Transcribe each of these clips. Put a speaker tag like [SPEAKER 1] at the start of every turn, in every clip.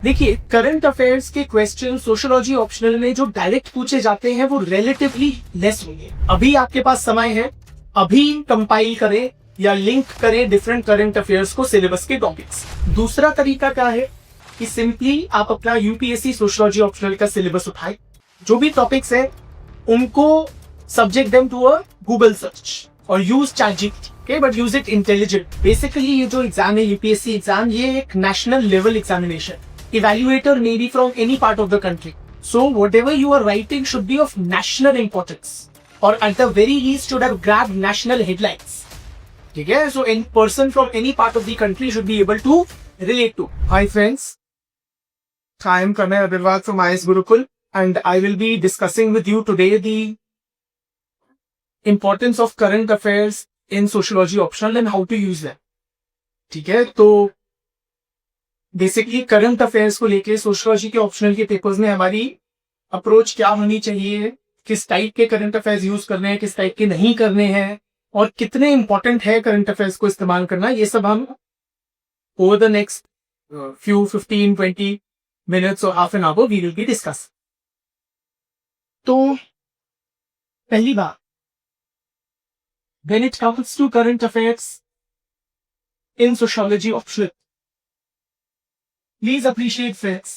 [SPEAKER 1] देखिए, current affairs के question sociology optional में जो डायरेक्ट पूछे जाते हैं वो रिलेटिवली लेस होंगे। अभी आपके पास समय है, अभी कंपाइल करें या लिंक करें डिफरेंट करंट अफेयर्स को सिलेबस के टॉपिक्स। दूसरा तरीका क्या है कि सिंपली आप अपना यूपीएससी सोशियोलॉजी ऑप्शनल का सिलेबस उठाएं, जो भी टॉपिक्स है उनको subject them to a Google search और use ChatGPT, okay, but use it intelligent. Basically ये जो एग्जाम है यूपीएससी एग्जाम, ये एक national level examination. Evaluator may be from any part of the country. So whatever you are writing should be of national importance, or at the very least should have grabbed national headlines. Okay, so any person from any part of the country should be able to relate to. Hi friends, I am Pranay Agarwal from IS Gurukul, and I will be discussing with you today the importance of current affairs in sociology optional and how to use them. ठीक है, तो basically current affairs को लेके sociology के optional के papers में हमारी approach क्या होनी चाहिए, किस टाइप के करंट अफेयर्स यूज करने हैं, किस टाइप के नहीं करने हैं, और कितने इंपॉर्टेंट है करंट अफेयर्स को इस्तेमाल करना, ये सब हम over the next few 15-20 minutes और half an hour we will be discuss. तो पहली बात, when it comes to current affairs in sociology optional, please appreciate friends.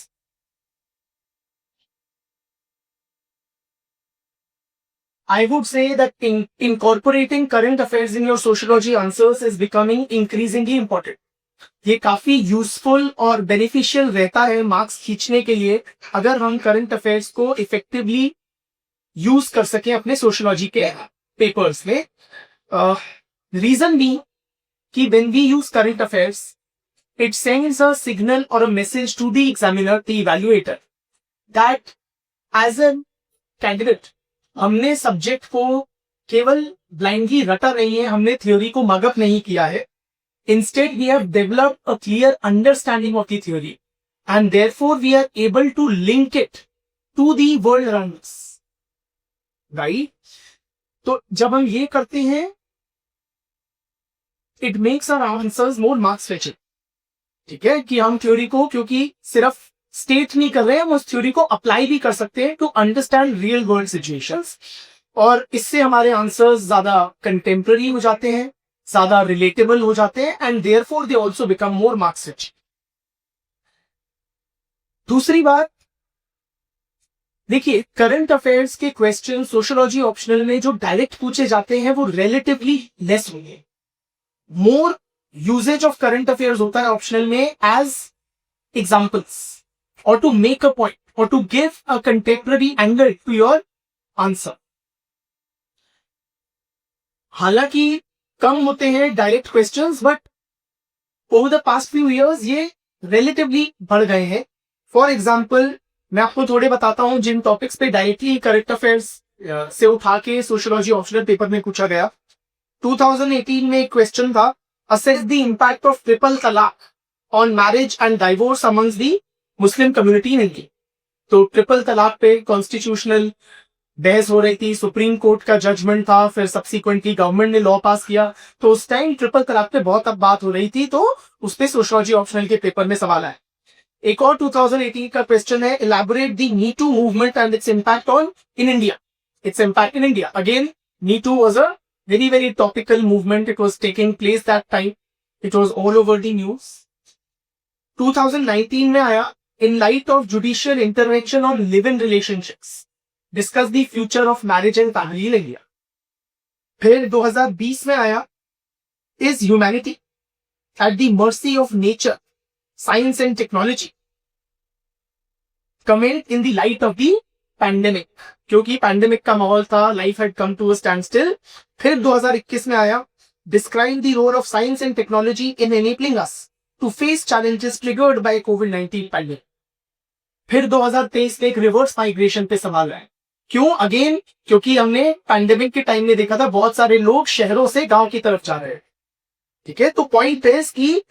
[SPEAKER 1] I would say that incorporating current affairs in your sociology answers is becoming increasingly important. ये काफी useful और beneficial रहता है marks खींचने के लिए अगर हम करंट अफेयर्स को इफेक्टिवली यूज कर सकें अपने सोशियोलॉजी के पेपर्स में। रीजन भी कि when we use current affairs, it sends a signal or a message to the examiner, the evaluator, that as a candidate, हमने सब्जेक्ट को केवल ब्लाइंडली रटा नहीं है, हमने थ्योरी को मगअप नहीं किया है। Instead, we have developed a clear understanding of the theory, and therefore we are able to link it to the world around us. Right? तो जब हम ये करते हैं, it makes our answers more marks fetching. ठीक है, कि हम थ्योरी को क्योंकि सिर्फ स्टेट नहीं कर रहे हैं, हम उस थ्योरी को अप्लाई भी कर सकते हैं to understand real world situations, और इससे हमारे आंसर्स ज्यादा कंटेम्पररी हो जाते हैं, ज्यादा रिलेटेबल हो जाते हैं, and therefore they also become more marks rich. दूसरी बात, देखिए, करंट अफेयर्स के क्वेश्चन सोशियोलॉजी ऑप्शनल में जो डायरेक्ट पूछे जाते हैं वो रिलेटिवली लेस होंगे। More usages of current affairs होता है ऑप्शनल में एज एग्जाम्पल्स, और टू मेक अ पॉइंट, और to give a contemporary angle to your answer. हालांकि कम होते हैं direct questions, but over the past few years ये रिलेटिवली बढ़ गए हैं। फॉर एग्जाम्पल, मैं आपको थोड़े बताता हूं जिन टॉपिक्स पे डायरेक्टली करंट अफेयर्स से उठा के सोशियोलॉजी ऑप्शनल पेपर में पूछा गया। 2018 में एक क्वेश्चन था, assess the impact of triple talaq on marriage and divorce amongst the Muslim community in India. तो ट्रिपल तलाक पे कॉन्स्टिट्यूशनल बहस हो रही थी, सुप्रीम कोर्ट का जजमेंट था, फिर सब्सिक्वेंटली गवर्नमेंट ने लॉ पास किया, तो उस टाइम ट्रिपल तलाक पे बहुत अब बात हो रही थी, तो उस पे सोशियोलॉजी ऑप्शनल के पेपर में सवाल आया। एक और 2018 का क्वेश्चन है, elaborate the Me Too movement and its impact on in India. Its impact in India. Again, Me Too was a very topical movement. It was taking place that time. It was all over the news. 2019 में आया, in light of judicial intervention on live-in relationships, discuss the future of marriage and family in India. फिर 2020 में आया, is humanity at the mercy of nature, science and technology? Comment in the light of the pandemic, क्योंकि pandemic का माहौल था, life had come to a standstill. फिर 2021 में आया, describe the role of science and technology in enabling us to face challenges triggered by कोविड-19 pandemic. फिर 2023 में एक रिवर्स माइग्रेशन पे सवाल आया। क्यों? अगेन क्योंकि हमने पैंडेमिक के टाइम में देखा था बहुत सारे लोग शहरों से गांव की तरफ जा रहे हैं। ठीक है, तो पॉइंट है कि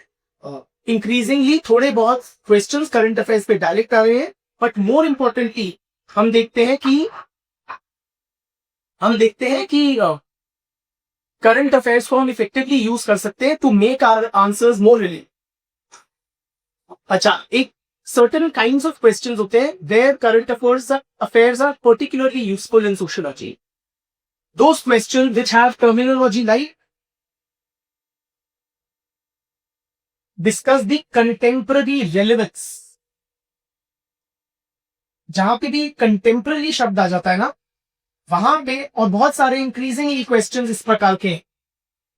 [SPEAKER 1] इंक्रीजिंगली थोड़े बहुत क्वेश्चंस करंट अफेयर्स पे डायरेक्ट आ रहे हैं, बट मोर इंपॉर्टेंटली हम देखते हैं कि करंट अफेयर्स को हम इफेक्टिवली यूज कर सकते हैं to make our answers more relatable. अच्छा, एक certain kinds of questions होते हैं where current affairs are particularly useful in sociology. Those questions which have terminology like discuss the contemporary relevance. जहां पे भी contemporary शब्द आ जाता है ना, वहां पे और बहुत सारे इंक्रीजिंगली क्वेश्चंस इस प्रकार के,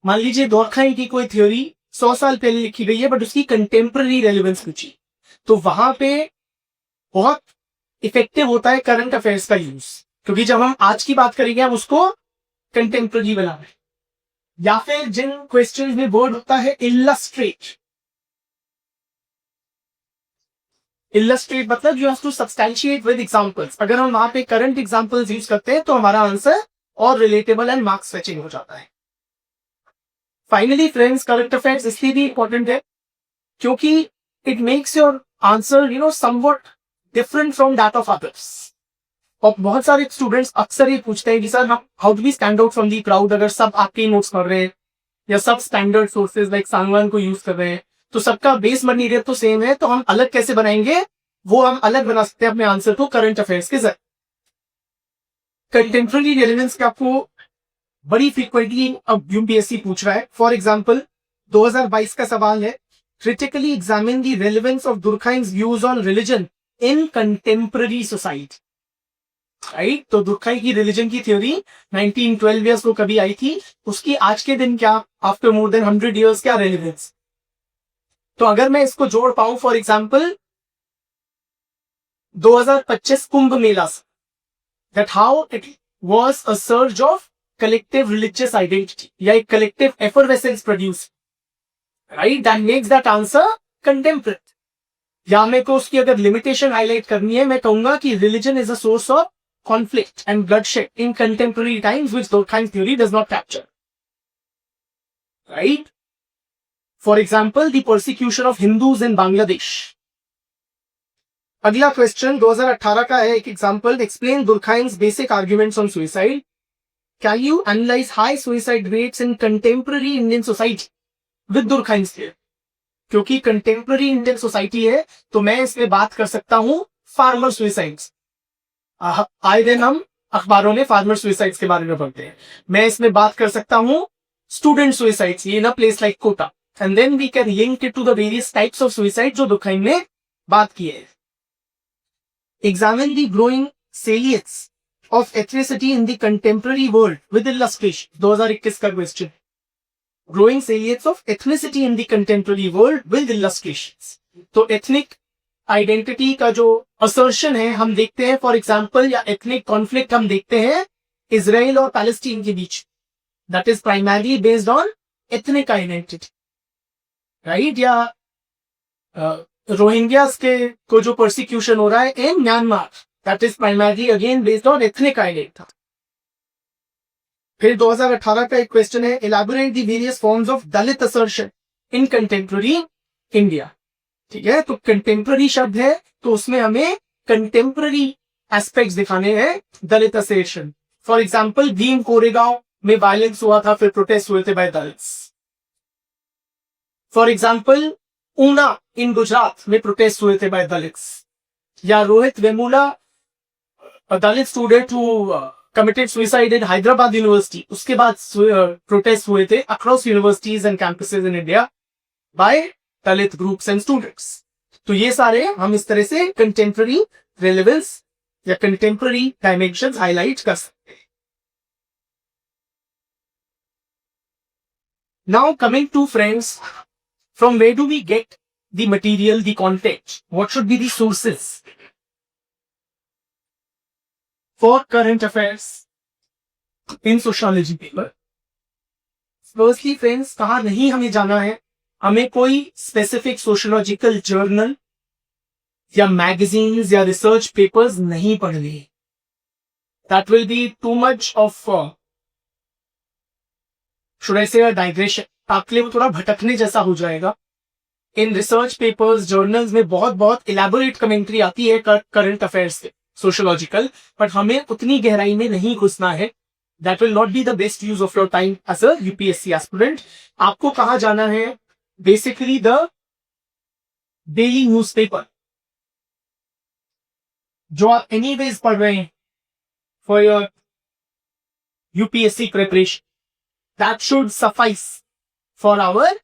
[SPEAKER 1] मान लीजिए दोरखाई की कोई थ्योरी 100 साल पहले लिखी गई है बट उसकी कंटेम्पररी रेलिवेंस पूछी, तो वहां पे बहुत इफेक्टिव होता है करंट अफेयर्स का यूज, क्योंकि जब हम आज की बात करेंगे हम उसको कंटेम्पररी बना रहे हैं। या फिर जिन क्वेश्चन में वर्ड होता है इलस्ट्रेट, इलस्ट्रेट मतलब you have to substantiate with examples. अगर हम वहां पे करंट एग्जांपल्स यूज करते हैं तो हमारा आंसर और रिलेटेबल एंड मार्क्स फेचिंग हो जाता है। फाइनली फ्रेंड्स, करंट अफेयर्स इसलिए भी इंपॉर्टेंट है क्योंकि it makes your answer somewhat different from that of others. और बहुत सारे स्टूडेंट्स अक्सर ये पूछते हैं कि सर हम how do we stand out from the crowd, अगर सब आपके नोट्स पढ़ रहे हैं या सब स्टैंडर्ड सोर्सेज लाइक सांगवान को यूज कर रहे हैं तो सबका बेस मटीरियल तो सेम है, तो हम अलग कैसे बनाएंगे? वो हम अलग बना सकते हैं अपने आंसर को करंट अफेयर्स के जरिए। कंटेम्पररी रेलेवेंस का आपको बड़ी फ्रीक्वेंटली अब यूपीएससी पूछ रहा है। फॉर एग्जांपल 2022 का सवाल है, critically examine the relevance of Durkheim's views on religion in contemporary society. Right, तो दुर्खाई की रिलीजन की थ्योरी 1912 ईयर्स को कभी आई थी, उसकी आज के दिन क्या, आफ्टर मोर देन 100 ईयर्स क्या रेलेवेंस। तो अगर मैं इसको जोड़ पाऊं फॉर एग्जांपल 2025 कुंभ मेला से, that how it was a surge of collective religious identity या एक collective effervescence produce, right, that makes that answer contemporary. या मेरे को उसकी अगर लिमिटेशन हाईलाइट करनी है, मैं कहूंगा कि religion is a source of conflict and bloodshed in contemporary times which Durkheim's theory does not capture. Right? For example, the persecution of Hindus in Bangladesh. अगला क्वेश्चन 2018 का है, एक example, explain Durkheim's basic arguments on suicide. Can you analyze high suicide rates in contemporary Indian society with Durkheim's theory? क्योंकि contemporary Indian society है तो मैं इसमें बात कर सकता हूं फार्मर सुइसाइड्स। आए दिन हम अखबारों में फार्मर सुइसाइड्स के बारे में पढ़ते हैं, मैं इसमें बात कर सकता हूं student suicides in a place like Kota, and then we can link it to the various types of suicide जो दुर्खाइम ने बात की है। Examine the growing salience of ethnicity in the contemporary world with illustration, 2021 का question. Growing salience of ethnicity in the contemporary world with illustrations, तो ethnic identity का जो assertion है हम देखते हैं, फॉर एग्जांपल, या एथनिक कॉन्फ्लिक्ट हम देखते हैं इजराइल और पैलेस्टीन के बीच, that is primarily based on ethnic identity, right. या रोहिंग्यास के को जो परसिक्यूशन हो रहा है in Myanmar, that is primarily again based on ethnic identity. फिर 2018 का एक क्वेश्चन है, elaborate the various forms of Dalit assertion in contemporary India. ठीक है, तो कंटेम्पररी शब्द है तो उसमें हमें कंटेम्पररी एस्पेक्ट्स दिखाने हैं Dalit assertion. For example, Bhima Koregaon में वायलेंस हुआ था, फिर प्रोटेस्ट हुए थे by Dalits. For example, Una in Gujarat में प्रोटेस्ट हुए थे बाय दलित्स। या Rohit Vemula, Dalit student who committed suicide in Hyderabad university, उसके बाद प्रोटेस्ट हुए थे across universities and campuses in India by Dalit groups and students. तो ये सारे हम इस तरह से कंटेम्पररी रेलेवेंस या कंटेम्पररी डायमेंशंस हाईलाइट कर सकते हैं। Now coming to friends, from where do we get the material, the context, what should be the sources for current affairs in sociology paper. Firstly friends, कहां नहीं हमें जाना है, हमें कोई स्पेसिफिक सोशियोलॉजिकल जर्नल या मैगजीन्स या रिसर्च पेपर्स नहीं पढ़ने। That will be too much of should I say a digression, आपके लिए वो थोड़ा भटकने जैसा हो जाएगा। इन रिसर्च पेपर्स, जर्नल्स में बहुत बहुत इलैबोरेट कमेंट्री आती है करंट अफेयर्स से सोशियोलॉजिकल, बट हमें उतनी गहराई में नहीं घुसना है। That will not be the best use of your time as a UPSC aspirant. आपको कहां जाना है? बेसिकली द डेली न्यूज़पेपर, जो आप एनीवेज पढ़ रहे हैं for your UPSC preparation, that should suffice for our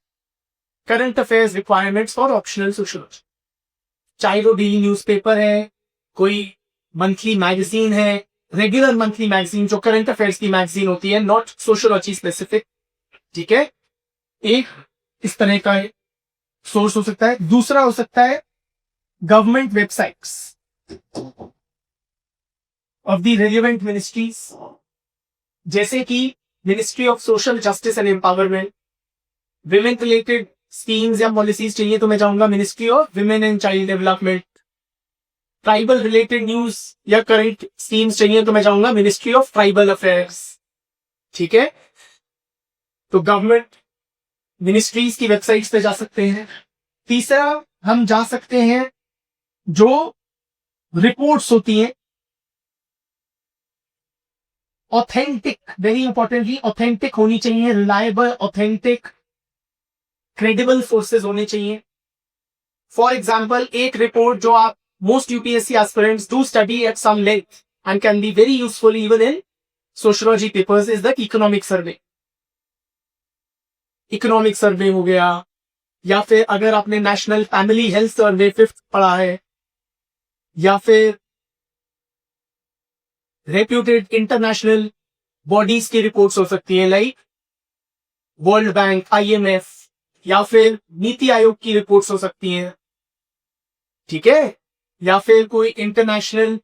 [SPEAKER 1] current affairs requirements for optional sociology. चाहे वो डेली न्यूज़पेपर है, कोई मंथली मैगजीन है, रेगुलर मंथली मैगजीन जो करंट अफेयर्स की मैगजीन होती है, नॉट सोशियोलॉजी स्पेसिफिक, ठीक है। एक इस तरह का सोर्स हो सकता है। दूसरा हो सकता है government websites of the relevant ministries, जैसे कि ministry of social justice and empowerment. Women related schemes या पॉलिसीज चाहिए तो मैं जाऊंगा ministry of women and child development. Tribal related news या करंट स्कीम्स चाहिए तो मैं जाऊंगा मिनिस्ट्री ऑफ ट्राइबल अफेयर्स, ठीक है। तो गवर्नमेंट मिनिस्ट्रीज की वेबसाइट्स पे जा सकते हैं। तीसरा हम जा सकते हैं जो रिपोर्ट्स होती हैं, ऑथेंटिक, वेरी इंपॉर्टेंटली ऑथेंटिक होनी चाहिए, रिलायबल, ऑथेंटिक, क्रेडिबल सोर्सेज होने चाहिए। फॉर एग्जाम्पल, एक रिपोर्ट जो आप most UPSC aspirants do study at some length and can be very useful even in sociology papers is the economic survey. Economic survey हो गया, या फिर अगर आपने national family health survey 5th पढ़ा है, या फिर रेप्यूटेड इंटरनेशनल बॉडीज की रिपोर्ट्स हो सकती हैं लाइक वर्ल्ड बैंक, आईएमएफ, या फिर नीति आयोग की रिपोर्ट्स हो सकती हैं, ठीक है। या फिर कोई international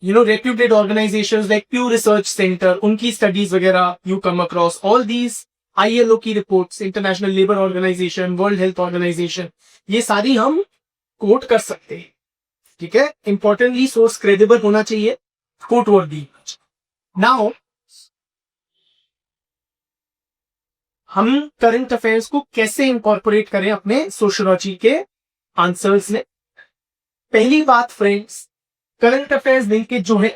[SPEAKER 1] reputed organisations like Pew Research Center, उनकी स्टडीज वगैरह you come across all these, ILO की reports, International Labour Organization, World Health Organization, ये सारी हम कोट कर सकते हैं, ठीक है। इंपॉर्टेंटली सोर्स क्रेडिबल होना चाहिए, कोट वर्दी। नाउ हम करंट अफेयर्स को कैसे इंकॉर्पोरेट करें अपने सोशियोलॉजी के आंसर्स में। पहली बात फ्रेंड्स, करंट अफेयर्स लिंकेज जो है,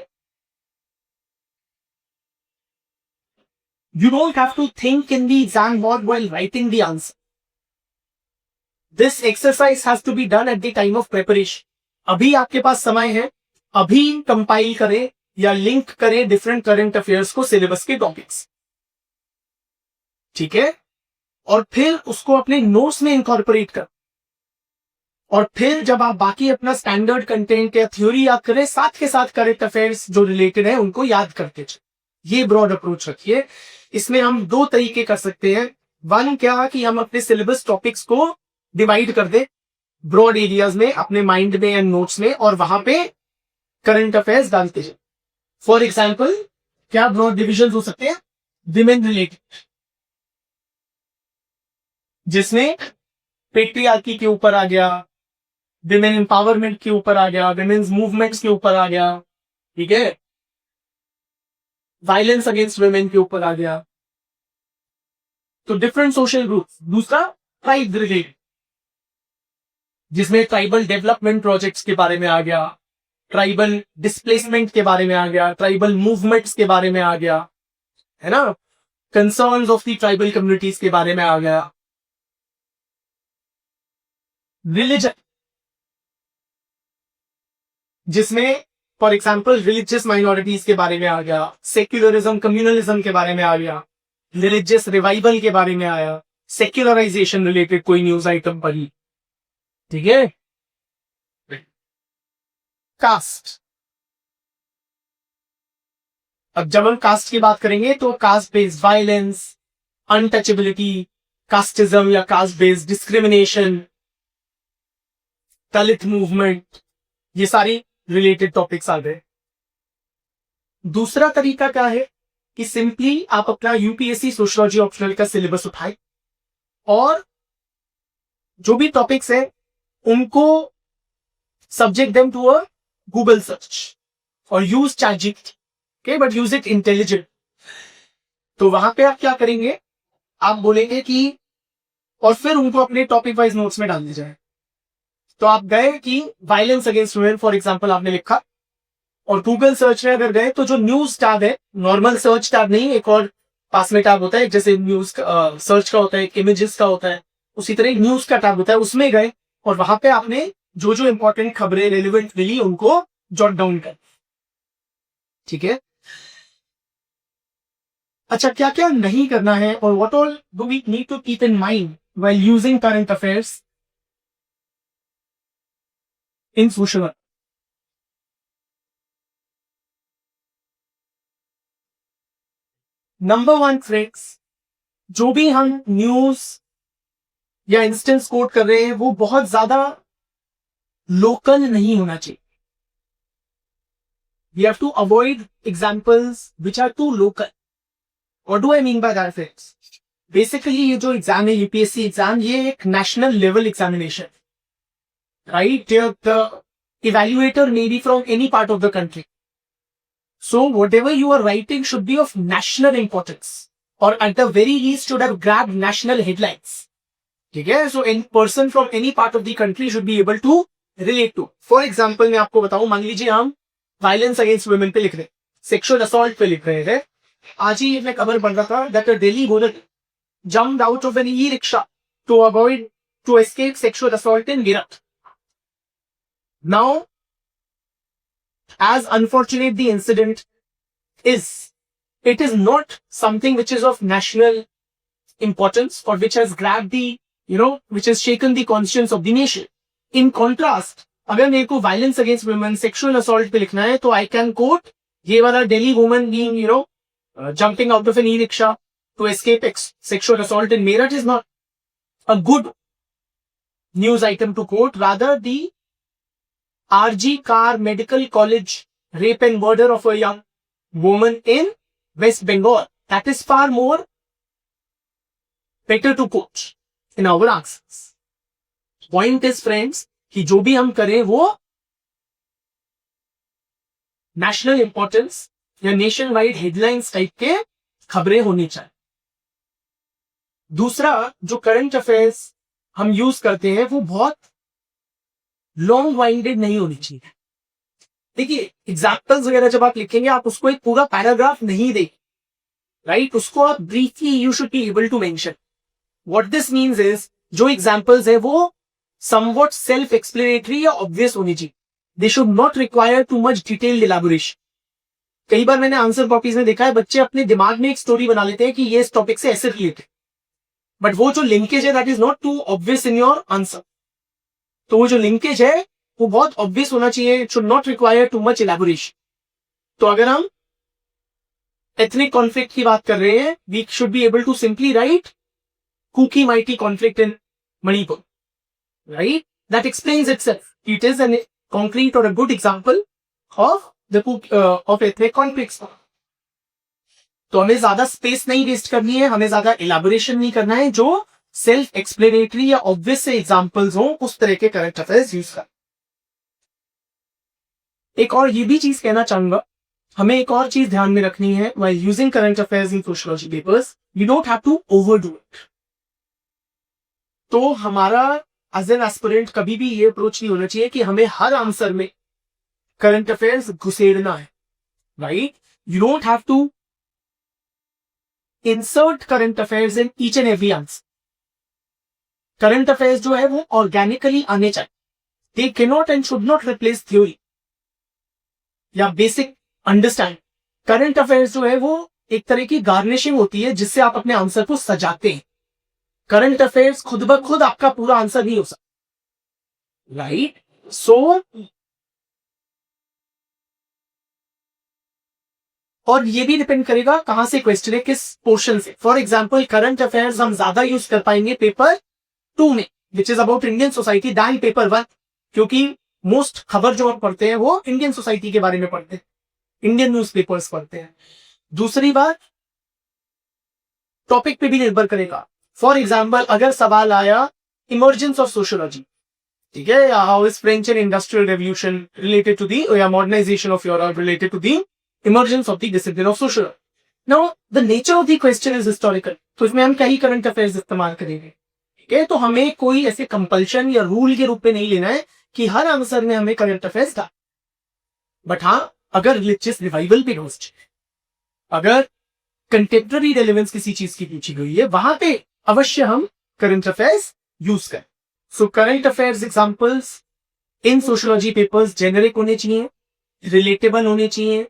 [SPEAKER 1] you don't have to think in the exam board while writing the answer. This exercise has to be done at the time of preparation. अभी आपके पास समय है, अभी कंपाइल करें या लिंक करें डिफरेंट करंट अफेयर्स को सिलेबस के टॉपिक्स, ठीक है। और फिर उसको अपने नोट्स में इंकॉर्पोरेट कर, और फिर जब आप बाकी अपना स्टैंडर्ड कंटेंट या थ्योरी याद करें, साथ के साथ करंट अफेयर्स जो रिलेटेड है उनको याद करते चले। ये ब्रॉड अप्रोच रखिए। इसमें हम दो तरीके कर सकते हैं। वन क्या कि हम अपने सिलेबस टॉपिक्स को डिवाइड कर दे ब्रॉड एरियाज में अपने माइंड में एंड नोट्स में, और वहां पे करंट अफेयर्स डालते जाए। फॉर एग्जाम्पल, क्या ब्रॉड डिविजन हो सकते हैं? विमेन रिलेटेड, जिसमें पेट्रियार्की के ऊपर आ गया, विमेन एम्पावरमेंट के ऊपर आ गया, विमेन्स मूवमेंट्स के ऊपर आ गया, ठीक है, वायलेंस अगेंस्ट वुमेन के ऊपर आ गया। तो डिफरेंट सोशल ग्रुप्स। दूसरा ट्राइब रिलेटेड, जिसमें ट्राइबल डेवलपमेंट प्रोजेक्ट्स के बारे में आ गया, ट्राइबल डिस्प्लेसमेंट के बारे में आ गया, ट्राइबल मूवमेंट्स के बारे में आ गया, है ना, concerns of the tribal communities के बारे में आ गया। रिलीजन, जिसमें फॉर एग्जाम्पल रिलीजियस माइनॉरिटीज के बारे में आ गया, सेक्युलरिज्म कम्युनलिज्म के बारे में आ गया, रिलीजियस रिवाइवल के बारे में आया, सेक्युलराइजेशन रिलेटेड कोई न्यूज आइटम पढ़ी, ठीक है। कास्ट, अब जब हम कास्ट की बात करेंगे तो caste based violence, untouchability, casteism या कास्ट बेस्ड डिस्क्रिमिनेशन, दलित मूवमेंट, ये सारी रिलेटेड टॉपिक्स आ गए। दूसरा तरीका क्या है कि सिंपली आप अपना यूपीएससी सोशियोलॉजी ऑप्शनल का सिलेबस उठाए और जो भी टॉपिक्स है उनको subject them to a Google search और use ChatGPT, okay, but use it intelligent. तो वहां पे आप क्या करेंगे, आप बोलेंगे कि, और फिर उनको अपने टॉपिक वाइज नोट्स में डाल दिया जाए। तो आप गए कि violence against women for example आपने लिखा, और गूगल सर्च में अगर गए तो जो न्यूज टैब है, नॉर्मल सर्च टैब नहीं, एक और पास में टैब होता है, जैसे न्यूज सर्च का होता है, इमेजेस का होता है, उसी तरह न्यूज का टैब होता है, उसमें गए और वहां पे आपने जो जो इंपॉर्टेंट खबरें रेलिवेंट मिली उनको जॉट डाउन कर। ठीक है, अच्छा क्या क्या नहीं करना है और what all do we need to keep in mind while using current affairs in social work. Number one friends, जो भी हम न्यूज या इंस्टेंस कोट कर रहे हैं वो बहुत ज्यादा लोकल नहीं होना चाहिए। We have to avoid examples which are too local. What do I mean by that friends? Basically ये जो एग्जाम है यूपीएससी एग्जाम, ये एक national level examination, right? The evaluator may be from any part of the country, so whatever you are writing should be of national importance or at the very least should have grabbed national headlines. ठीक है, so any person from any part of the country should be able to relate to. For example मैं आपको बताऊं, मान लीजिए हम violence against women पे लिख रहे हैं, सेक्सुअल असॉल्ट पे लिख रहे हैं। आज ही मैं खबर पढ़ रहा था that a Delhi woman jumped out of an e-rickshaw to escape sexual assault in Meerut. Now, as unfortunate the incident is, it is not something which is of national importance or which has grabbed the, which has shaken the conscience of the nation. In contrast, अगर मेरे को violence against women, sexual assault पे लिखना है तो I can quote ये वाला Delhi woman being, jumping out of an e-rickshaw to escape sexual assault in Meerut is not a good news item to quote. Rather, the RG Kar Medical College rape and murder of a young woman in West Bengal. That is far more better to quote in our answers. Point is, friends, कि जो भी हम करें वो national importance या nation wide headlines type के खबरें होनी चाहिए। दूसरा, जो करंट अफेयर्स हम यूज करते हैं वो बहुत लॉन्ग वाइंडेड नहीं होनी चाहिए। देखिए, एग्जाम्पल्स वगैरह जब आप लिखेंगे आप उसको एक पूरा पैराग्राफ नहीं देंगे, राइट? उसको आप briefly you should be able to mention. What this means is, जो एग्जाम्पल्स है वो समवॉट सेल्फ एक्सप्लेनेटरी या ऑब्वियस होनी चाहिए। They should not require too much detailed elaboration. कई बार मैंने आंसर कॉपीज में देखा है बच्चे अपने दिमाग में एक स्टोरी बना लेते हैं कि ये इस टॉपिक से ऐसे रिलेटेड, बट वो जो लिंकेज है that is not too obvious in your answer. तो वो जो लिंकेज है वो बहुत ऑब्वियस होना चाहिए, it should not require too much elaboration. तो अगर हम एथनिक कॉन्फ्लिक्ट की बात कर रहे हैं, we should be able to simply write Kuki Meitei conflict in Manipur, right? That explains itself. It is a concrete or a good example of the of ethnic conflicts. तो हमें ज्यादा स्पेस नहीं वेस्ट करनी है, हमें ज्यादा इलैबोरेशन नहीं करना है, जो सेल्फ एक्सप्लेनेटरी या ऑब्वियस से एग्जांपल्स हो उस तरह के करंट अफेयर्स यूज कर। एक और ये भी चीज कहना चाहूंगा, हमें एक और चीज ध्यान में रखनी है while using current affairs in sociology papers, you don't have to overdo it. तो हमारा एज एन एस्पिरेंट कभी भी ये अप्रोच नहीं होना चाहिए कि हमें हर आंसर में करंट अफेयर्स घुसेड़ना है, right? You don't have to insert current affairs in each and every answer. Current affairs जो है वो ऑर्गेनिकली आने चाहिए। They can not and should not replace theory या बेसिक अंडरस्टैंड। करंट अफेयर्स जो है वो एक तरह की गार्निशिंग होती है जिससे आप अपने आंसर को सजाते हैं। करंट अफेयर्स खुद ब खुद आपका पूरा आंसर नहीं हो सकता, राइट? सो और ये भी डिपेंड करेगा कहां से क्वेश्चन है, किस पोर्शन से। फॉर एग्जाम्पल, करंट अफेयर्स हम ज्यादा यूज कर पाएंगे पेपर 2 में, which is about Indian society, than paper 1, क्योंकि मोस्ट खबर जो हम पढ़ते हैं वो इंडियन सोसाइटी के बारे में पढ़ते हैं, इंडियन न्यूज़पेपर्स पढ़ते हैं। दूसरी बात, टॉपिक पे भी निर्भर करेगा। फॉर एग्जाम्पल, अगर सवाल आया इमर्जेंस ऑफ सोशियोलॉजी, ठीक है, how is French and industrial revolution related to the modernisation of Europe related to the emergence of the discipline of sociology. Now the nature of the question is historical, तो इसमें हम कई current affairs इस्तेमाल करेंगे, ठीक है? तो हमें कोई ऐसे कंपल्शन या रूल के रूप में नहीं लेना है कि हर आंसर में हमें करंट अफेयर्स था। बट हाँ, अगर रिलीजियस रिवाइवल पे रोस्ट, अगर कंटेम्पररी रेलेवेंस किसी चीज की पूछी गई है, वहां पे अवश्य हम करंट अफेयर्स यूज करें। So current affairs examples in sociology papers generic होने चाहिए, रिलेटेबल होने चाहिए,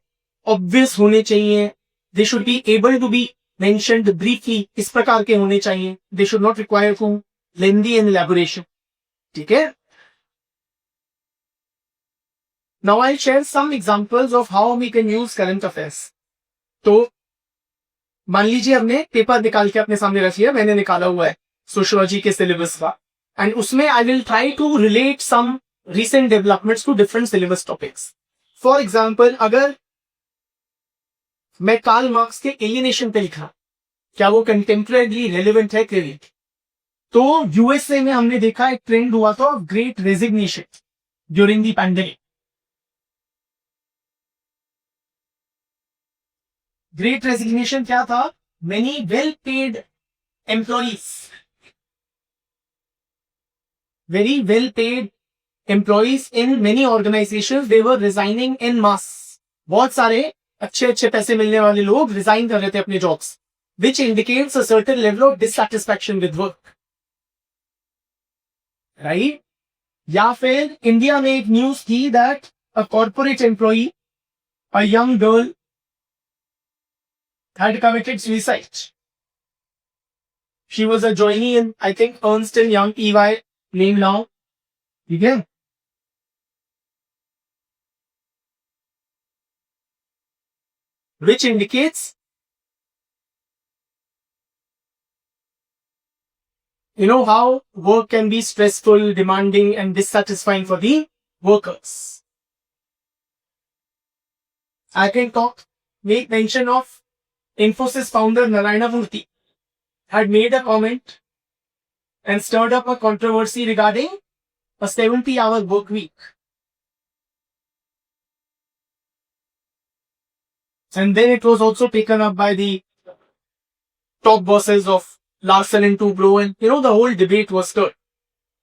[SPEAKER 1] ऑब्वियस होने चाहिए, they should be able to be mentioned briefly, इस प्रकार के होने चाहिए, they should not require too lengthy and elaboration. ठीक है, now I share some examples of how we can use current affairs. तो मान लीजिए हमने पेपर निकाल के अपने सामने रखी है, मैंने निकाला हुआ है सोशियोलॉजी के सिलेबस का, एंड उसमें I will try to relate some recent developments to different syllabus topics. For example, अगर मैं कार्ल मार्क्स के एलियनेशन पे लिखा, क्या वो कंटेम्परेरी रेलिवेंट है कि नहीं? तो यूएसए में हमने देखा एक ट्रेंड हुआ था great resignation during the pandemic. Great resignation क्या था? Many well paid employees, very well paid employees in many organizations, they were resigning in mass. बहुत सारे अच्छे अच्छे पैसे मिलने वाले लोग रिजाइन कर रहे थे अपने jobs, which indicates a certain level of dissatisfaction with work, right? या फिर इंडिया में एक न्यूज थी that a corporate employee, a young girl, had committed suicide. She was a joinee in, I think, Ernst & Young EY name now. ठीक है, which indicates, you know, how work can be stressful, demanding and dissatisfying for the workers. I can make mention of Infosys founder Narayana Murthy had made a comment and stirred up a controversy regarding a 70-hour work week. And then it was also taken up by the top bosses of Larsen and Toubro, and you know, the whole debate was stirred.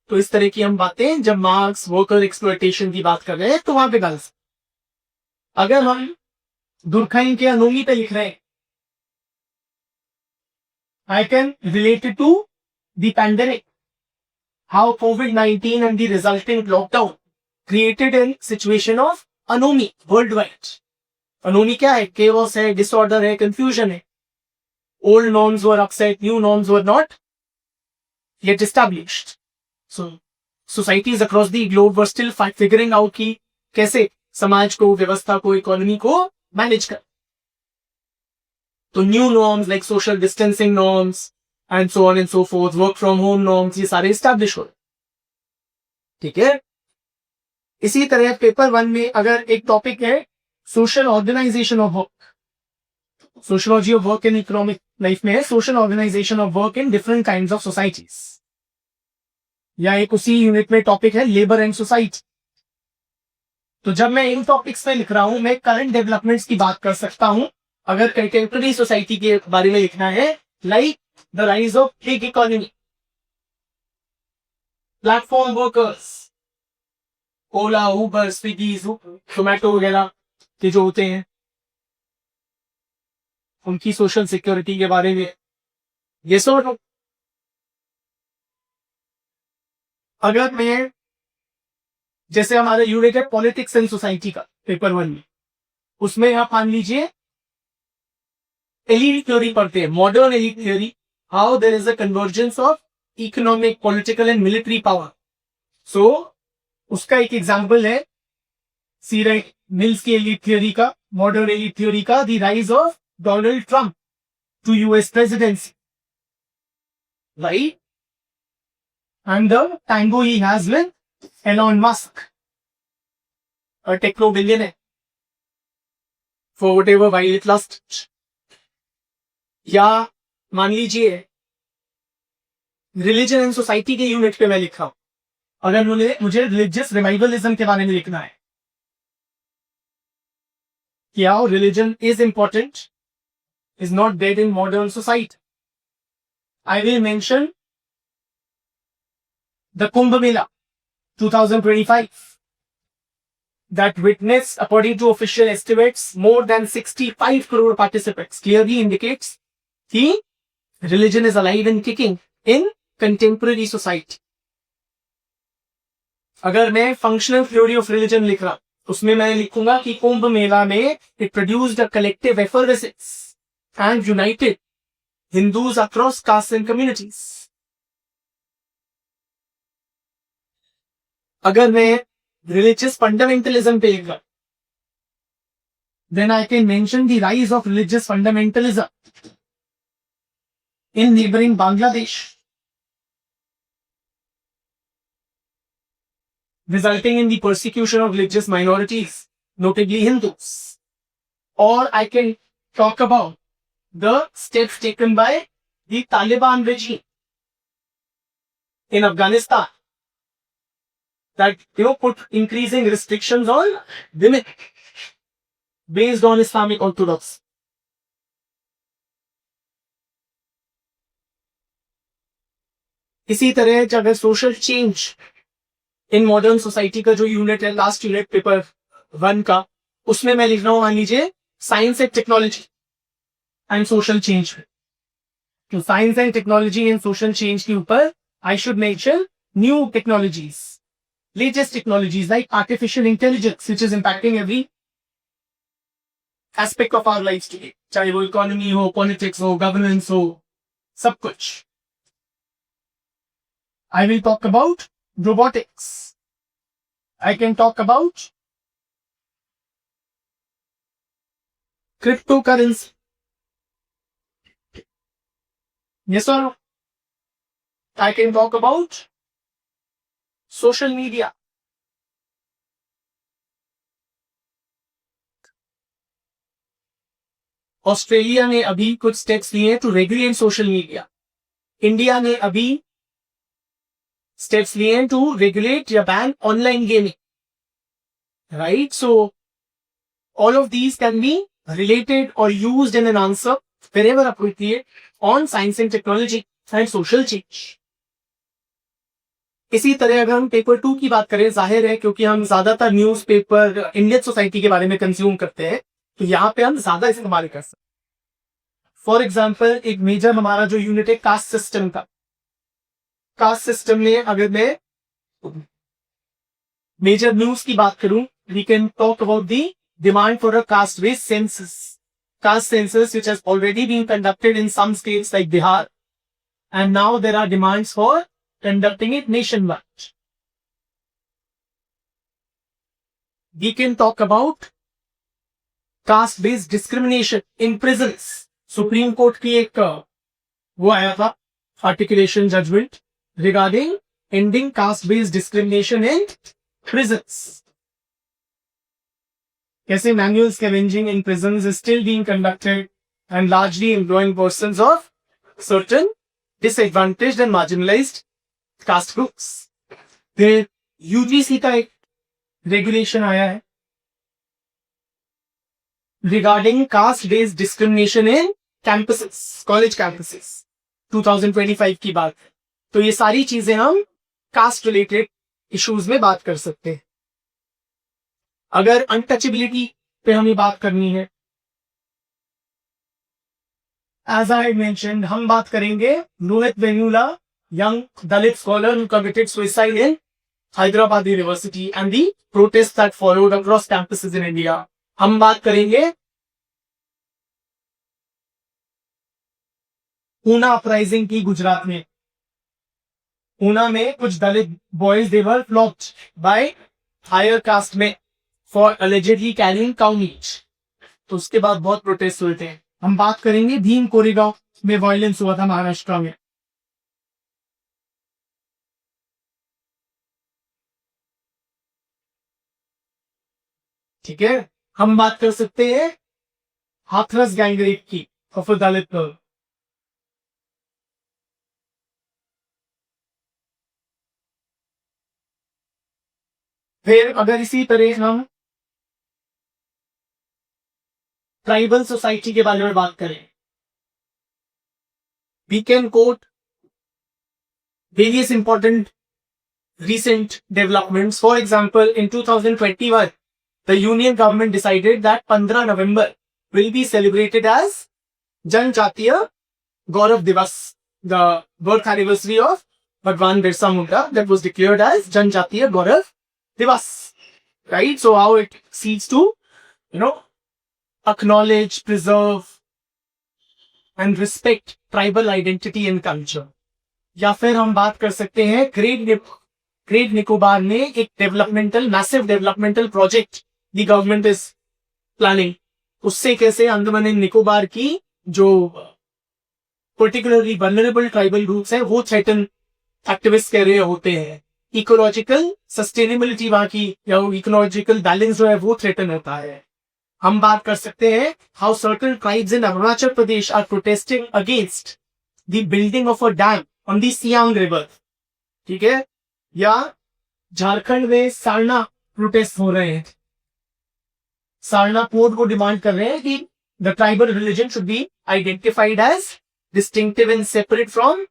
[SPEAKER 1] तो इस तरह की हम बातें जब marks worker exploitation की बात कर रहे हैं तो वहां पे गलत। अगर हम दुर्खाइन के अनोमी पे लिख रहे हैं, I can relate it to the pandemic, how COVID-19 and the resulting lockdown created a situation of anomy worldwide. अनोमी क्या है? केओस है, डिसऑर्डर है, कंफ्यूजन है। Old norms were upset, new norms were not yet established. So societies across the globe were still figuring out कि कैसे समाज को, व्यवस्था को, इकोनॉमी को मैनेज कर। तो new norms like social distancing norms and so on and so fourth, work from home norms, ये सारे एस्टैब्लिश हो रहे। ठीक है, इसी तरह पेपर 1 में अगर एक टॉपिक है social organisation of work, sociology of work in economic life में है social organisation of work in different kinds of societies, या एक उसी यूनिट में टॉपिक है लेबर एंड सोसाइटी। तो जब मैं इन टॉपिक्स में लिख रहा हूं, मैं करंट डेवलपमेंट्स की बात कर सकता हूं। अगर कंटेम्पररी सोसाइटी के बारे में लिखना है, like the rise of gig economy, platform workers, Ola, Uber, Swiggy, Zomato वगैरह के जो होते हैं, उनकी सोशल सिक्योरिटी के बारे में ये सब। अगर मैं, जैसे हमारा यूनिट है पॉलिटिक्स एंड सोसाइटी का पेपर 1 में, उसमें आप मान लीजिए एलीट थ्योरी पढ़ते हैं, modern elite theory, how there is a convergence of economic, political and military power. So उसका एक एग्जांपल है सी राइट मिल्स की एलीट थ्योरी का, मॉडर्न एलीट थ्योरी का, the rise of Donald Trump to US presidency, right, and the tango he has with Elon Musk, a techno billionaire, for whatever while it lasts. या मान लीजिए religion and society के unit पे मैं लिखा हूं, अगर मुझे रिलीजियस रिवाइवलिज्म के बारे में लिखना है, कि how religion is important, is not dead in modern society, I will mention the Kumbh Mela 2025 that witnessed, according to official estimates, more than 65 crore participants, clearly indicates that religion is alive and kicking in contemporary society. अगर मैं functional theory of religion लिख रहा उसमें मैं लिखूंगा कि कुंभ मेला में it produced a collective effervescence and united Hindus across caste and communities. अगर मैं रिलीजियस फंडामेंटलिज्म पे लिख रहा then I can mention the rise of religious fundamentalism in neighboring Bangladesh, resulting in the persecution of religious minorities, notably Hindus. Or I can talk about the steps taken by the Taliban regime in Afghanistan that put increasing restrictions on women based on Islamic orthodoxy. इसी तरह अगर social change in modern society का जो unit है last unit paper 1 का, उसमें मैं लिख रहा हूं मान लीजिए science and technology and social change. तो science and technology and social change के ऊपर I should mention new technologies, latest technologies like artificial intelligence which is impacting every aspect of our life today, चाहे वो economy हो, politics हो, governance हो, सब कुछ। I will talk about robotics. I can talk about cryptocurrency. Yes or no? I can talk about social media. Australia ने अभी कुछ स्टेप्स लिए to regulate social media. India ने अभी steps लिए to regulate या ban online gaming, right? So all of these can be related or used in an answer wherever appropriate on science and technology and social change. इसी तरह अगर हम paper 2 की बात करें, जाहिर है क्योंकि हम ज्यादातर न्यूज पेपर इंडियन सोसाइटी के बारे में कंज्यूम करते हैं तो यहाँ पे हम ज्यादा इस्तेमाल कर सकते हैं। फॉर एग्जाम्पल एक मेजर हमारा जो यूनिट है कास्ट सिस्टम का, कास्ट सिस्टम में अगर मैं मेजर न्यूज की बात करूं, we can talk about the demand for a caste based census, caste census which has already been conducted in some states like Bihar and now there are demands for conducting it nationwide. We can talk about caste based discrimination in prisons. Supreme court की एक वो आया था articulation judgment regarding ending caste-based discrimination in prisons. कैसे manual scavenging in prisons is still being conducted and largely employing persons of certain disadvantaged and marginalized caste groups. फिर UGC का एक regulation आया है regarding caste-based discrimination in campuses, college campuses, 2025 की बात है। तो ये सारी चीजें हम कास्ट रिलेटेड इश्यूज में बात कर सकते हैं। अगर अनटचेबिलिटी पे हमें बात करनी है, एज आई मेंशन्ड हम बात करेंगे Rohit Vemula, young Dalit scholar who committed suicide in Hyderabad university and the protest that followed across campuses in India. हम बात करेंगे ऊना अपराइजिंग की गुजरात में। ऊना में कुछ Dalit boys they were flogged by higher caste में for allegedly carrying cow meat. तो उसके बाद बहुत प्रोटेस्ट हुए थे। हम बात करेंगे भीम कोरेगांव में वायलेंस हुआ था महाराष्ट्र में। ठीक है, हम बात कर सकते हैं हाथरस गैंगरेप की ऑफ अ दलित गर्ल। फिर अगर इसी तरह हम ट्राइबल सोसाइटी के बारे में बात करें, we can quote various important recent developments. For example, in 2021, the Union government decided that 15 November will be celebrated as Janjatiya Gaurav Divas, the birth anniversary of Bhagwan Birsa Munda, that was declared as Janjatiya Gaurav Divas, right? So how it seeks to, acknowledge, preserve and respect tribal identity and culture. या फिर हम बात कर सकते हैं great Nicobar में एक massive developmental project the government is planning. उससे कैसे अंडमान एंड निकोबार की जो पर्टिकुलरली वल्नरेबल ट्राइबल ग्रुप्स हैं वो थ्रेटन एक्टिविस्ट कह रहे होते हैं. इकोलॉजिकल सस्टेनेबिलिटी वहां की या इकोलॉजिकल बैलेंस जो है वो थ्रेटन होता है. हम बात कर सकते हैं how certain tribes in Arunachal Pradesh are protesting against the building of a dam on the Siang river. ठीक है. या झारखंड में सारना प्रोटेस्ट हो रहे हैं. सारना पोर्ट को डिमांड कर रहे हैं कि the tribal religion should be identified as distinctive and separate from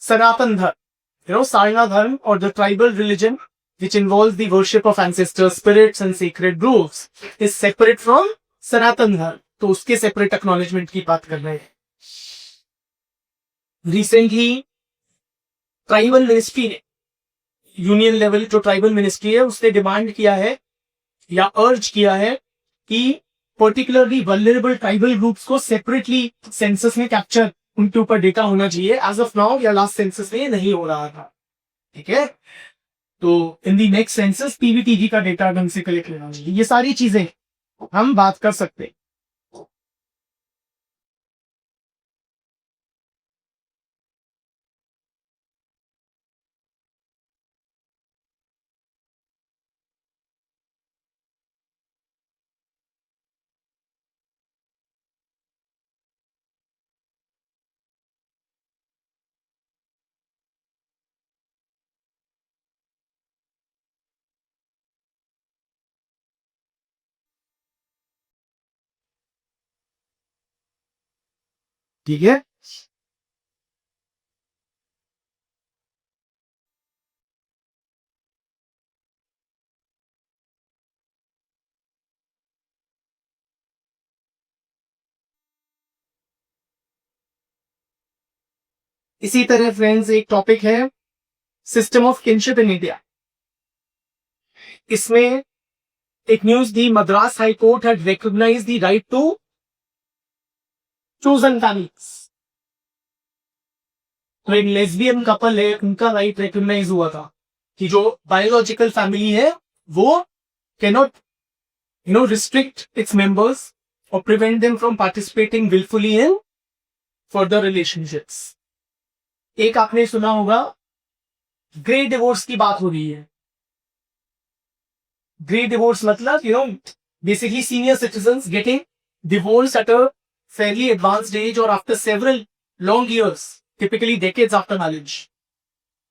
[SPEAKER 1] Sanatan Dharma. Sarna Dharma और the tribal religion which involves the worship of ancestors, spirits and sacred groves is separate from सनातन धर्म. तो उसके सेपरेट एक्नॉलेजमेंट की बात कर रहे हैं. रिसेंटली ट्राइबल मिनिस्ट्री ने, यूनियन लेवल जो ट्राइबल मिनिस्ट्री है उसने डिमांड किया है या अर्ज किया है कि पर्टिकुलरली वल्नरेबल ट्राइबल ग्रुप्स को सेपरेटली सेंसस में कैप्चर, उनके ऊपर डेटा होना चाहिए. एज ऑफ नाउ या लास्ट सेंसस में नहीं हो रहा था. ठीक है. तो इन दी नेक्स्ट सेंसस पीवीटीजी का डेटा ढंग से कलेक्ट लेना चाहिए. ये सारी चीजें हम बात कर सकते हैं. ठीक है. इसी तरह फ्रेंड्स एक टॉपिक है system of kinship in India. इसमें एक news the, Madras high court had recognized the right to chosen families. तो एक लेस्बियन कपल है, उनका राइट रिकॉग्नाइज हुआ था कि जो बायोलॉजिकल फैमिली है वो कैनॉट रिस्ट्रिक्ट इट्स मेंबर्स और prevent them from participating wilfully in further relationships. एक आपने सुना होगा ग्रे डिवोर्स की बात हो रही है. ग्रे डिवोर्स मतलब basically senior citizens getting divorce at a fairly advanced age or after several long years, typically decades after marriage.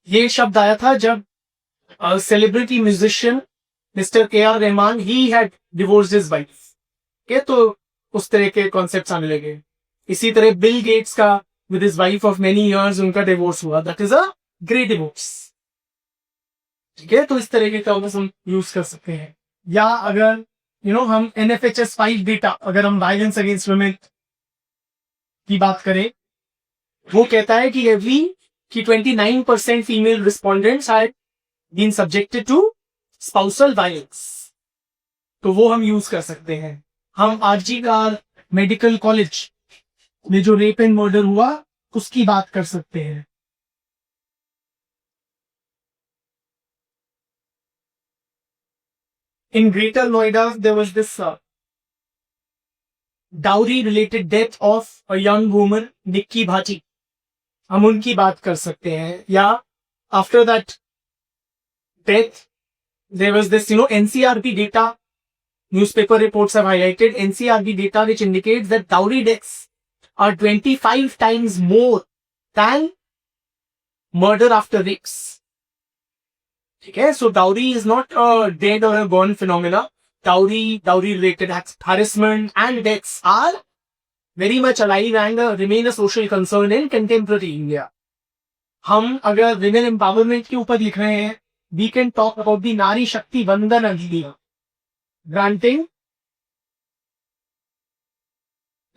[SPEAKER 1] ये शब्द आया था जब celebrity musician mister KR. Rahman he had divorced his wife. के तो उस तरह के कॉन्सेप्ट्स आने लगे. इसी तरह बिल गेट्स का with his wife of many years उनका डिवोर्स हुआ. That is a grey divorce. ठीक है. तो इस तरह के टर्म्स हम यूज कर सकते हैं. या अगर हम NFHS 5 डेटा, अगर हम वायलेंस अगेंस्ट वुमेन की बात करें, वो कहता है कि 29% female respondents had been subjected to spousal violence. तो वो हम यूज कर सकते हैं. हम RG मेडिकल कॉलेज में जो रेप एंड मर्डर हुआ उसकी बात कर सकते हैं. In Greater Noida, there was this dowry related death of a young woman, Nikki Bhaji. हम उनकी बात कर सकते हैं. या after that death, there was this, NCRB data, newspaper reports have highlighted NCRB data which indicates that dowry deaths are 25 times more than murder after rapes. ठीक है. So dowry is not a dead or a gone phenomena. Dowry related harassment and deaths are very much alive and remain a social concern in contemporary India. हम अगर women empowerment के ऊपर लिख रहे हैं, we can talk about the नारी शक्ति वंदन अधिनियम, granting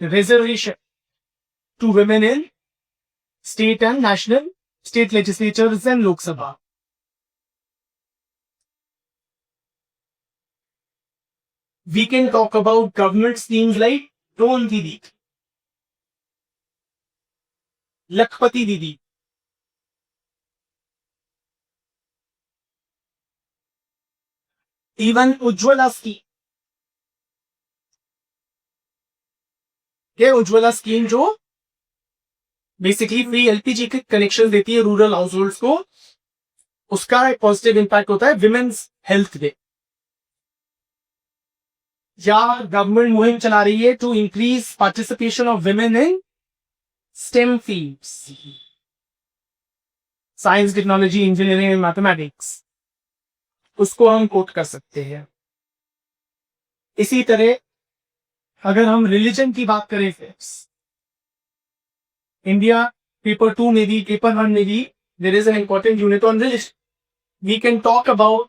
[SPEAKER 1] reservation to women in state and national state legislatures and Lok Sabha. We can talk about government schemes like drone Didi, Lakhpati Didi, even Ujjwala scheme. ये उज्ज्वला स्कीम जो बेसिकली फ्री एलपीजी के connection देती है rural house holds को, उसका एक positive impact होता है विमेन्स हेल्थ पे। या गवर्नमेंट मुहिम चला रही है to increase participation of women in STEM fields, science, technology, engineering and mathematics, उसको हम कोट कर सकते हैं। इसी तरह अगर हम रिलीजन की बात करें, इंडिया पेपर 2 में भी, पेपर 1 में भी there is an important unit on religion. We can talk about,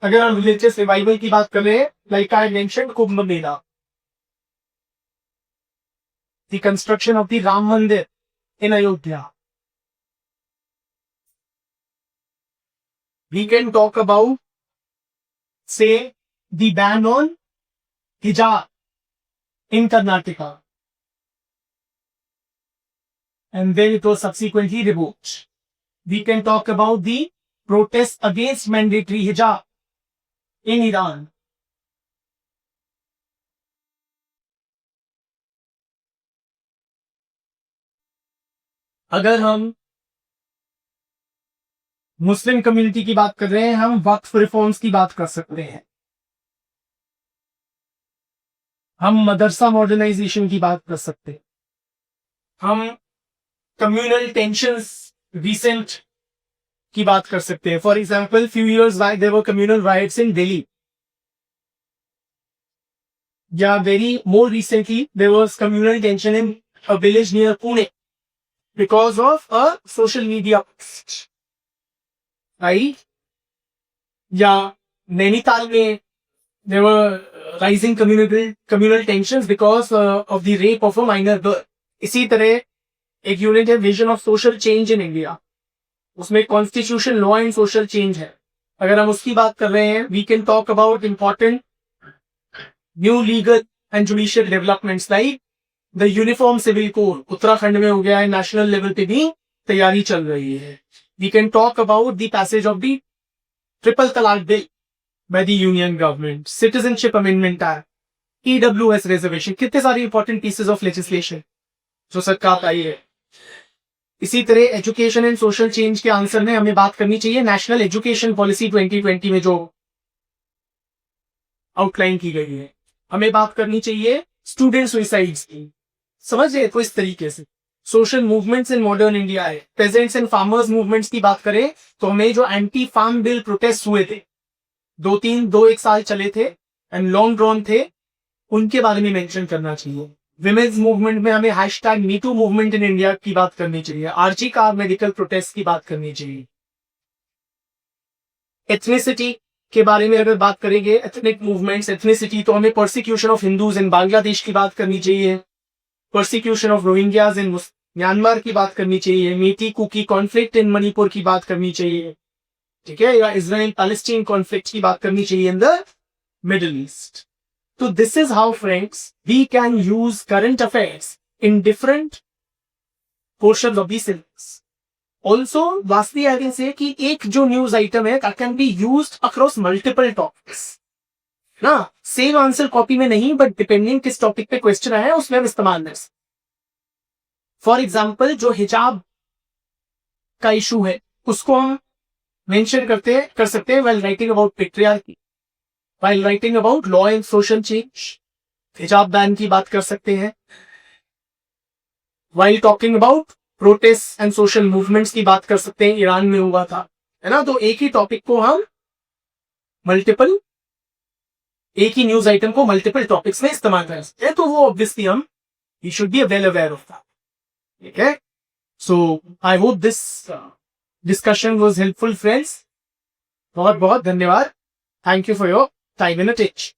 [SPEAKER 1] अगर हम रिलीजियस रिवाइवल की बात कर रहे हैं, like I mentioned Kumbh Mela, the construction of the Ram Mandir in Ayodhya. We can talk about say the ban on hijab in Karnataka, and then it was subsequently revoked. We can talk about the protests against mandatory hijab in Iran. अगर हम Muslim community की बात कर रहे हैं, हम वक्फ reforms की बात कर सकते हैं, हम मदरसा मॉडर्नाइजेशन की बात कर सकते हैं, हम कम्युनल टेंशंस रिसेंट की बात कर सकते हैं। For example, few years back there were communal riots in Delhi, या very more recently there was communal tension in a village near Pune because of a social media post, right? या नैनीताल में there were rising communal tensions because of the rape of a minor girl. इसी तरह एक unit है vision of social change in India, उसमें constitution, law and social change है। अगर हम उसकी बात कर रहे हैं, we can talk about important new legal and judicial developments like the uniform civil code, Uttarakhand में हो गया है, नेशनल लेवल पे भी तैयारी चल रही है। We can talk about the passage of the triple talaq bill by the union government, citizenship amendment act, EWS reservation, कितने सारी इंपॉर्टेंट पीसेस ऑफ लेजिस्लेशन जो सरकार आई है। इसी तरह एजुकेशन एंड सोशल चेंज के आंसर में हमें बात करनी चाहिए नेशनल एजुकेशन पॉलिसी 2020 में जो आउटलाइन की गई है। हमें बात करनी चाहिए स्टूडेंट सुइसाइड्स की, समझ रहे तो इस तरीके से social movements in modern India है। पेजेंट्स एंड फार्मर्स मूवमेंट्स की बात करें तो हमें जो एंटी फार्म बिल प्रोटेस्ट हुए थे, 2-1 साल चले थे एंड लॉन्ग ड्रॉन थे, उनके बारे में मेंशन करना चाहिए। विमेन्स मूवमेंट में हमें hashtag me too movement in India की बात करनी चाहिए, आरजी कार मेडिकल प्रोटेस्ट की बात करनी चाहिए। एथनिसिटी के बारे में अगर बात करेंगे, एथनिक मूवमेंट्स, एथनिसिटी, तो हमें परसिक्यूशन ऑफ हिंदूज इन बांग्लादेश की बात करनी चाहिए, persecution of Rohingyas in Myanmar की बात करनी चाहिए, मेटी कुकी कॉन्फ्लिक्ट इन मणिपुर की बात करनी चाहिए, ठीक है, या इजराइल पैलेस्टीन कॉन्फ्लिक्ट की बात करनी चाहिए इन द मिडिल ईस्ट। तो this is how friends we can use current affairs in different portions of the syllabus. Also lastly I can say कि एक जो न्यूज आइटम है that can be used across multiple topics ना, same answer copy में नहीं, but depending किस topic पे question आया है उसमें हम इस्तेमाल कर सकते। फॉर एग्जाम्पल, जो हिजाब का इशू है उसको हम मेंशन कर सकते हैं while writing about patriarchy, while writing about law and social change, हिजाब बैन की बात कर सकते हैं, while talking about protests and social movements की बात कर सकते हैं, ईरान में हुआ था, है ना। तो एक ही टॉपिक को हम मल्टीपल, एक ही न्यूज आइटम को मल्टीपल टॉपिक्स में इस्तेमाल कर सकते हैं, तो वो ऑब्वियसली हम we should be well aware of that, ठीक है। So I hope this discussion was helpful friends. बहुत बहुत धन्यवाद. Thank you for your time and attention.